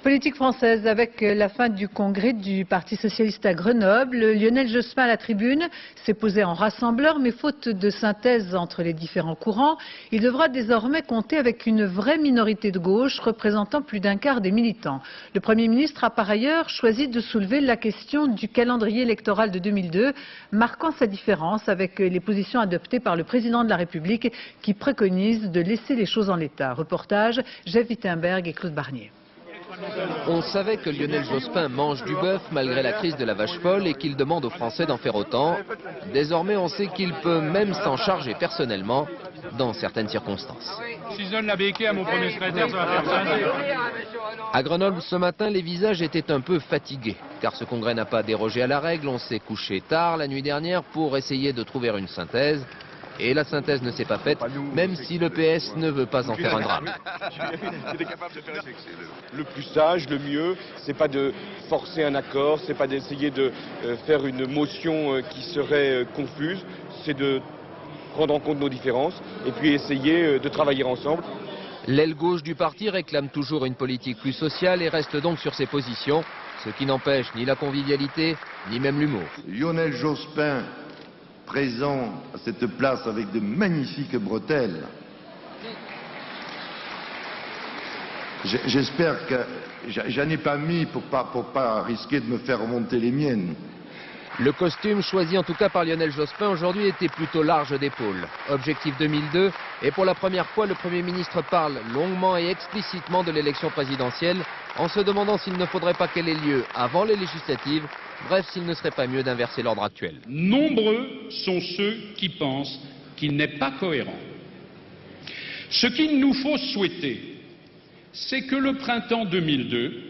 Politique française avec la fin du congrès du Parti socialiste à Grenoble. Lionel Jospin à la tribune s'est posé en rassembleur, mais faute de synthèse entre les différents courants, il devra désormais compter avec une vraie minorité de gauche représentant plus d'un quart des militants. Le Premier ministre a par ailleurs choisi de soulever la question du calendrier électoral de 2002, marquant sa différence avec les positions adoptées par le président de la République qui préconise de laisser les choses en l'état. Reportage, Jeff Wittenberg et Claude Barnier. On savait que Lionel Jospin mange du bœuf malgré la crise de la vache folle et qu'il demande aux Français d'en faire autant. Désormais, on sait qu'il peut même s'en charger personnellement dans certaines circonstances. Si je donne la béquille à mon premier secrétaire, ça va faire scinder. À Grenoble, ce matin, les visages étaient un peu fatigués, car ce congrès n'a pas dérogé à la règle. On s'est couché tard la nuit dernière pour essayer de trouver une synthèse. Et la synthèse ne s'est pas faite, même si le PS ne veut pas en faire un drame. Le plus sage, le mieux, c'est pas de forcer un accord, c'est pas d'essayer de faire une motion qui serait confuse, c'est de prendre en compte nos différences et puis essayer de travailler ensemble. L'aile gauche du parti réclame toujours une politique plus sociale et reste donc sur ses positions, ce qui n'empêche ni la convivialité, ni même l'humour. Lionel Jospin, présent à cette place avec de magnifiques bretelles. J'espère que j'en ai pas mis pour pas risquer de me faire remonter les miennes. Le costume choisi en tout cas par Lionel Jospin aujourd'hui était plutôt large d'épaules. Objectif 2002 et pour la première fois le Premier ministre parle longuement et explicitement de l'élection présidentielle en se demandant s'il ne faudrait pas qu'elle ait lieu avant les législatives, bref s'il ne serait pas mieux d'inverser l'ordre actuel. Nombreux sont ceux qui pensent qu'il n'est pas cohérent. Ce qu'il nous faut souhaiter, c'est que le printemps 2002,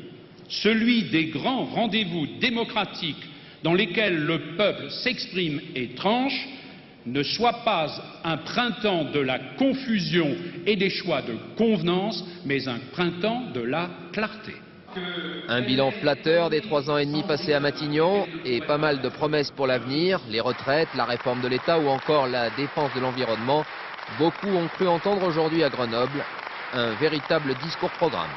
celui des grands rendez-vous démocratiques dans lesquels le peuple s'exprime et tranche, ne soit pas un printemps de la confusion et des choix de convenance, mais un printemps de la clarté. Un bilan flatteur des 3 ans et demi passés à Matignon et pas mal de promesses pour l'avenir, les retraites, la réforme de l'État ou encore la défense de l'environnement. Beaucoup ont cru entendre aujourd'hui à Grenoble un véritable discours-programme.